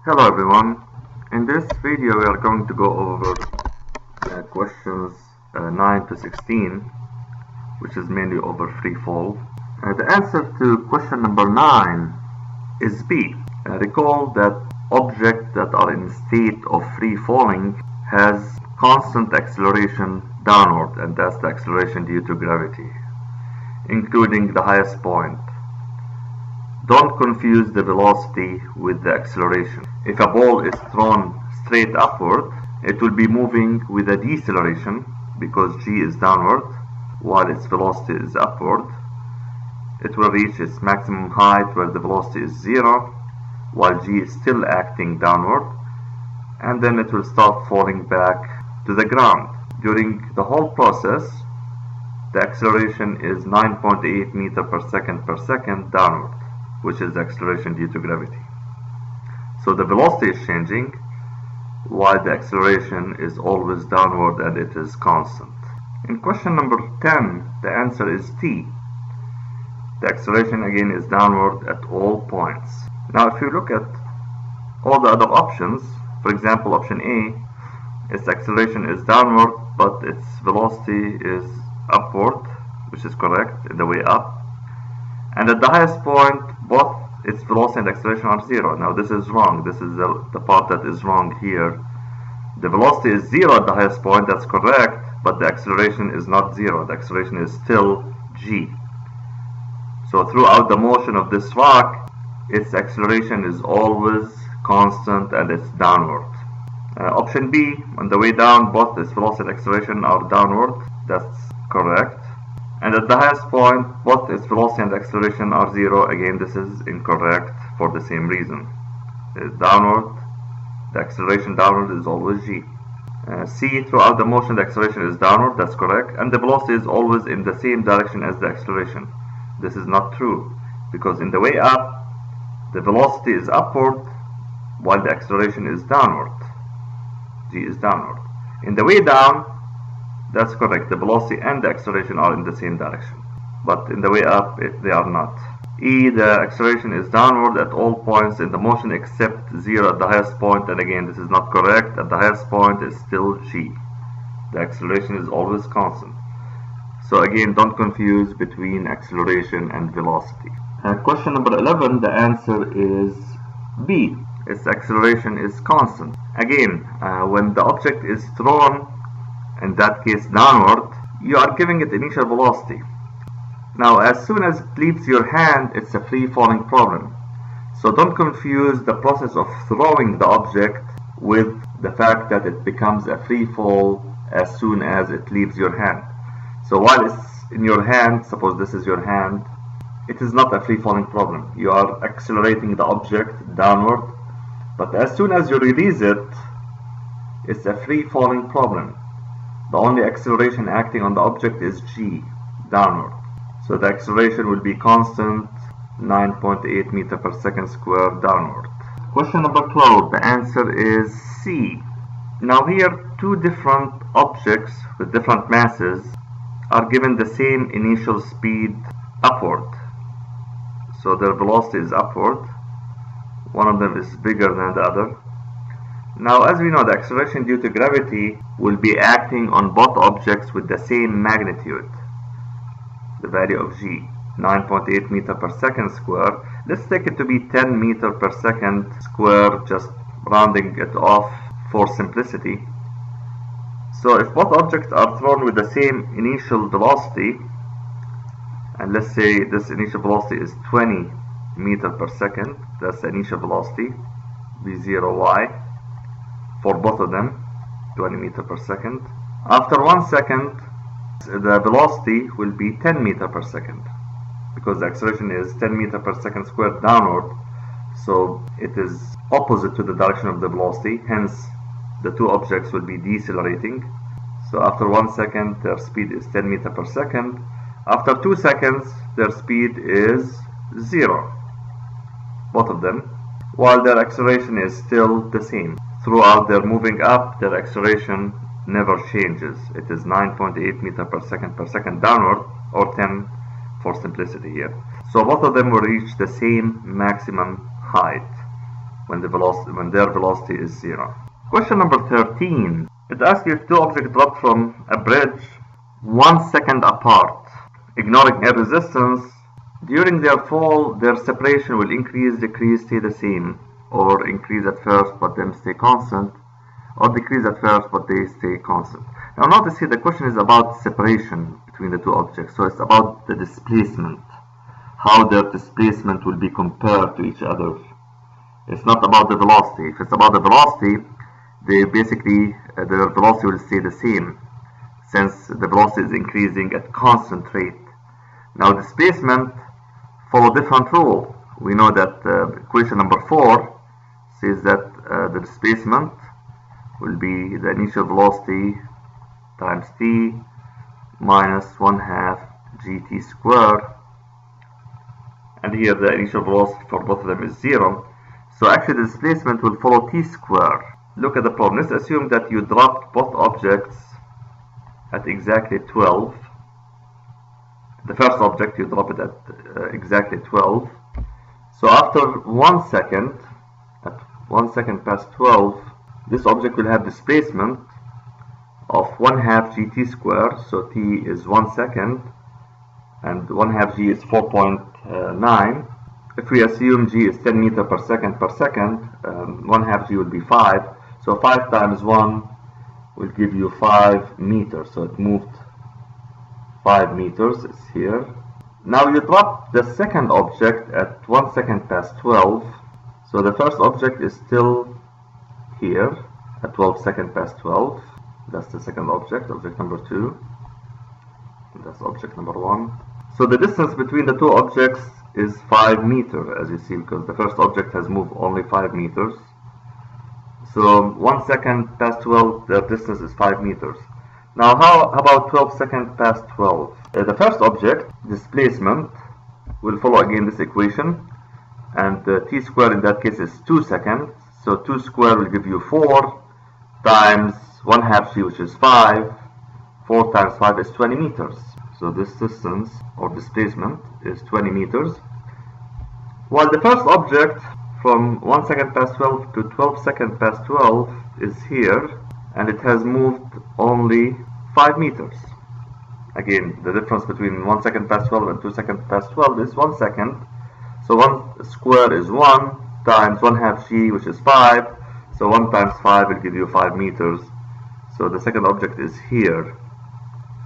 Hello everyone. In this video we are going to go over questions 9 to 16, which is mainly over free fall. The answer to question number 9 is B. Recall that objects that are in state of free falling has constant acceleration downward, and that's the acceleration due to gravity, including the highest point. Don't confuse the velocity with the acceleration. If a ball is thrown straight upward, it will be moving with a deceleration because g is downward, while its velocity is upward. It will reach its maximum height where the velocity is 0, while g is still acting downward, and then it will start falling back to the ground. During the whole process, the acceleration is 9.8 meters per second downward, which is the acceleration due to gravity. So the velocity is changing while the acceleration is always downward and it is constant. In question number 10, the answer is T. The acceleration again is downward at all points. Now if you look at all the other options, for example option A, its acceleration is downward but its velocity is upward, which is correct in the way up. And at the highest point, both its velocity and acceleration are 0. Now this is wrong. This is the part that is wrong here. The velocity is 0 at the highest point, that's correct, but the acceleration is not 0. The acceleration is still g. So throughout the motion of this rock, its acceleration is always constant and it's downward. Option B, on the way down, both its velocity and acceleration are downward. That's correct. And at the highest point, both its velocity and acceleration are 0. Again, this is incorrect for the same reason. It's downward. The acceleration downward is always g. C, throughout the motion, the acceleration is downward. That's correct. And the velocity is always in the same direction as the acceleration. This is not true, because in the way up, the velocity is upward, while the acceleration is downward. G is downward. In the way down, that's correct. The velocity and the acceleration are in the same direction. But in the way up, they are not. E, the acceleration is downward at all points in the motion except 0 at the highest point. And again, this is not correct. At the highest point is still g. The acceleration is always constant. So again, don't confuse between acceleration and velocity. Question number 11, the answer is B. Its acceleration is constant. Again, when the object is thrown, in that case downward, you are giving it initial velocity. Now as soon as it leaves your hand, it's a free falling problem. So don't confuse the process of throwing the object with the fact that it becomes a free fall as soon as it leaves your hand. So while it's in your hand, suppose this is your hand, it is not a free falling problem. You are accelerating the object downward, but as soon as you release it, it's a free falling problem. The only acceleration acting on the object is g, downward. So the acceleration will be constant, 9.8 meters per second squared downward. Question number 12, the answer is C. Now here, two different objects with different masses are given the same initial speed upward. So their velocity is upward. One of them is bigger than the other. Now as we know, the acceleration due to gravity will be acting on both objects with the same magnitude. The value of g, 9.8 meters per second square. Let's take it to be 10 meters per second square, just rounding it off for simplicity. So if both objects are thrown with the same initial velocity, and let's say this initial velocity is 20 meters per second, that's the initial velocity, v0y, for both of them, 20 meters per second. After 1 second, the velocity will be 10 meters per second, because the acceleration is 10 meters per second squared downward, so it is opposite to the direction of the velocity, hence the two objects will be decelerating. So after 1 second, their speed is 10 meters per second. After 2 seconds, their speed is 0, both of them, while their acceleration is still the same. Throughout their moving up, their acceleration never changes. It is 9.8 meters per second downward, or 10 for simplicity here. So both of them will reach the same maximum height. when their velocity is 0. Question number 13. It asks you if two objects drop from a bridge 1 second apart, ignoring air resistance. During their fall, their separation will increase, decrease, stay the same, or increase at first but then stay constant, or decrease at first but they stay constant. Now notice here the question is about separation between the two objects, so it's about the displacement, how their displacement will be compared to each other. It's not about the velocity. If it's about the velocity, their velocity will stay the same, since the velocity is increasing at constant rate. Now displacement follow different rule. We know that equation number 4 says that the displacement will be the initial velocity times t minus 1/2 gt squared, and here the initial velocity for both of them is 0. So actually the displacement will follow t squared. Look at the problem. Let's assume that you dropped both objects at exactly 12. The first object you drop it at exactly 12. So after 1 second, at 1 second past 12, this object will have displacement of 1/2 gt squared. So t is 1 second and 1/2 g is 4.9. If we assume g is 10 meters per second, 1/2 g will be 5. So 5 times 1 will give you 5 meters. So it moved 5 meters. It's here. Now you drop the second object at 1 second past 12. So the first object is still here at 12 seconds past 12. That's the second object, object number 2. That's object number 1. So the distance between the two objects is 5 meters, as you see, because the first object has moved only 5 meters. So 1 second past 12, the distance is 5 meters. Now how about 12 seconds past 12? The first object, displacement, will follow again this equation, and t squared in that case is 2 seconds. So 2 squared will give you 4 times 1/2 g, which is 5. 4 times 5 is 20 meters. So this distance or displacement is 20 meters. While the first object from 1 second past 12 to 12 seconds past 12 is here, and it has moved only 5 meters. Again, the difference between 1 second past 12 and 2 seconds past 12 is 1 second. So 1 squared is 1 times 1/2 g, which is 5. So 1 times 5 will give you 5 meters. So the second object is here,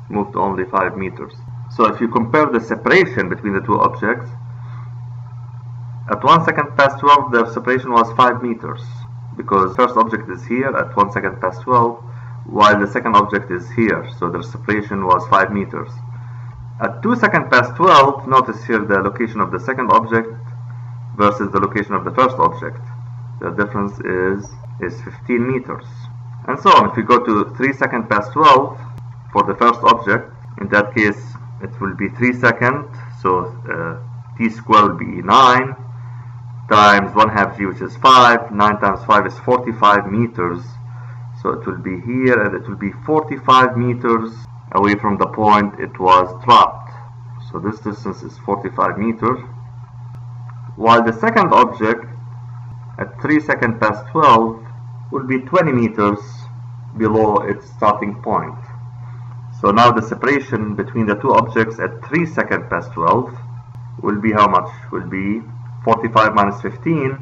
moved only 5 meters. So if you compare the separation between the two objects, at 1 second past 12 their separation was 5 meters, because the first object is here at 1 second past 12, while the second object is here, so their separation was 5 meters. At 2 seconds past 12, notice here the location of the second object versus the location of the first object. The difference is 15 meters. And so on. If we go to 3 seconds past 12 for the first object, in that case it will be 3 seconds, so t squared will be 9 times 1/2 g, which is 5. 9 times 5 is 45 meters. So it will be here, and it will be 45 meters away from the point it was dropped. So this distance is 45 meters. While the second object at 3 seconds past 12 will be 20 meters below its starting point. So now the separation between the two objects at 3 seconds past 12 will be how much? Will be 45 minus 15,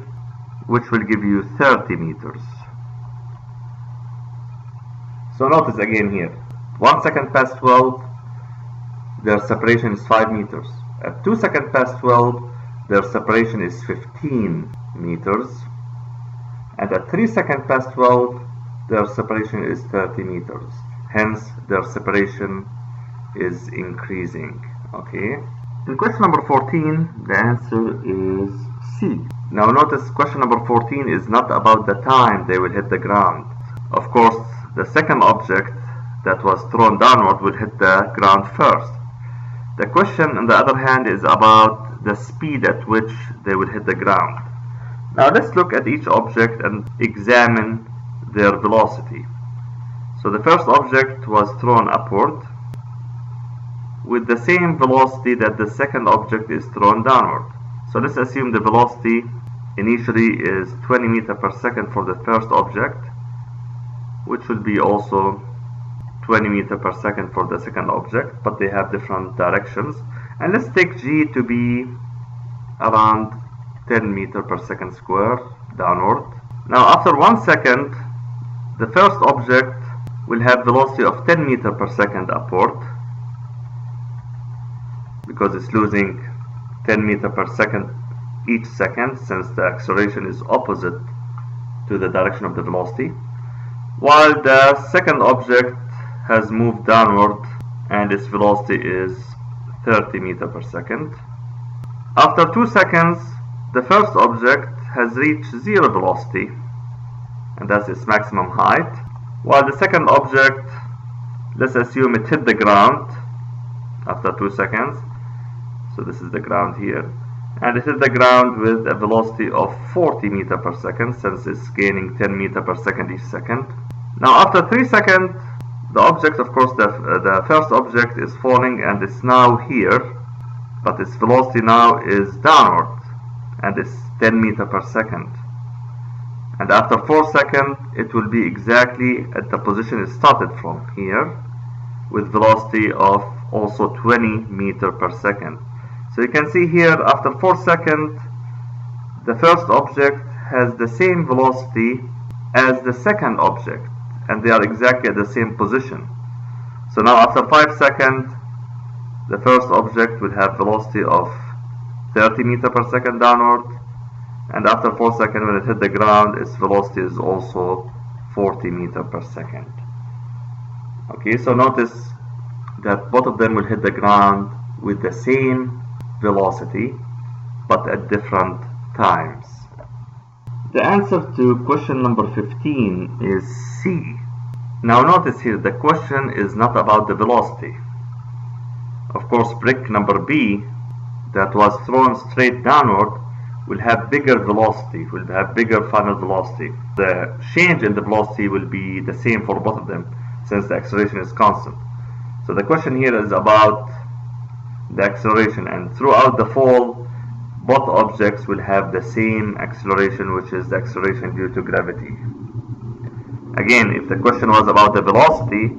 which will give you 30 meters. So notice again here, 1 second past 12, their separation is 5 meters. At 2 seconds past 12, their separation is 15 meters. And at 3 seconds past 12, their separation is 30 meters. Hence, their separation is increasing. Okay. In question number 14, the answer is C. Now notice question number 14 is not about the time they will hit the ground. Of course, the second object that was thrown downward will hit the ground first. The question, on the other hand, is about the speed at which they will hit the ground. Now let's look at each object and examine their velocity. So the first object was thrown upward with the same velocity that the second object is thrown downward. So let's assume the velocity initially is 20 meters per second for the first object, which will be also 20 meters per second for the second object, but they have different directions. And let's take g to be around 10 meters per second square downward. Now after 1 second, the first object will have velocity of 10 meters per second upward, because it's losing 10 meters per second each second, since the acceleration is opposite to the direction of the velocity, while the second object has moved downward and its velocity is 30 meters per second. After 2 seconds, the first object has reached zero velocity, and that's its maximum height, while the second object, let's assume it hit the ground after 2 seconds. So this is the ground here, and it hit the ground with a velocity of 40 meters per second, since it's gaining 10 meters per second each second. Now after 3 seconds, the object, of course, the first object is falling and it's now here, but its velocity now is downward and it's 10 meters per second. And after 4 seconds, it will be exactly at the position it started from, here, with velocity of also 20 meters per second. So you can see here, after 4 seconds, the first object has the same velocity as the second object, and they are exactly at the same position. So now after 5 seconds, the first object will have velocity of 30 meters per second downward, and after 4 seconds, when it hit the ground, its velocity is also 40 meters per second. Okay, so notice that both of them will hit the ground with the same velocity, but at different times. The answer to question number 15 is C. Now notice here, the question is not about the velocity. Of course, brick number B that was thrown straight downward will have bigger velocity, will have bigger final velocity. The change in the velocity will be the same for both of them, since the acceleration is constant. So the question here is about the acceleration, and throughout the fall, both objects will have the same acceleration, which is the acceleration due to gravity. Again, if the question was about the velocity,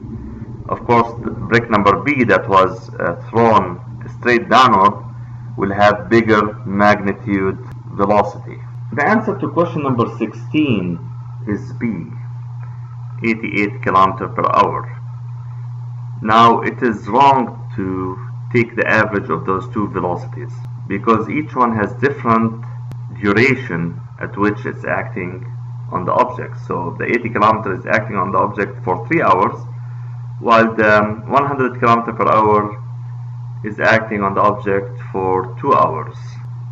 of course, the brick number B that was thrown straight downward will have bigger magnitude velocity. The answer to question number 16 is B, 88 km per hour. Now, it is wrong to take the average of those two velocities, because each one has different duration at which it's acting on the object. So the 80 km is acting on the object for 3 hours, while the 100 km per hour is acting on the object for 2 hours.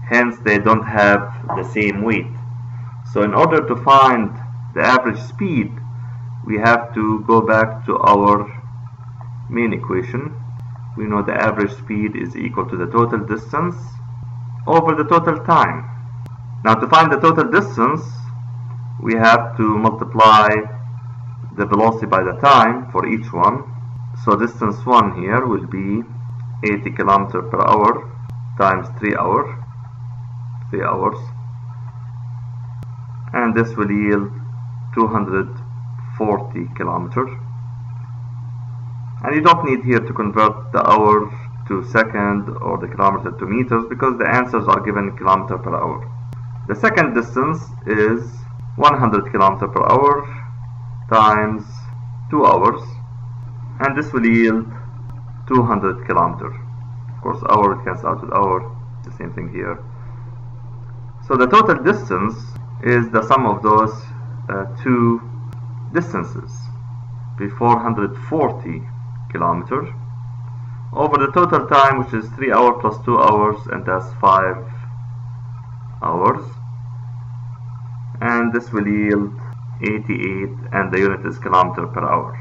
Hence, they don't have the same weight. So in order to find the average speed, we have to go back to our main equation. We know the average speed is equal to the total distance over the total time. Now, to find the total distance, we have to multiply the velocity by the time for each one. So distance 1 here will be 80 km per hour times 3 hours, and this will yield 240 kilometers. And you don't need here to convert the hour to second or the kilometer to meters, because the answers are given kilometer per hour. The second distance is 100 km per hour times 2 hours, and this will yield 200 kilometers. Of course, hour will cancel out with hour, the same thing here. So the total distance is the sum of those two distances, be 440 kilometers, over the total time, which is 3 hours plus 2 hours, and that's 5 hours. And this will yield 88, and the unit is kilometer per hour.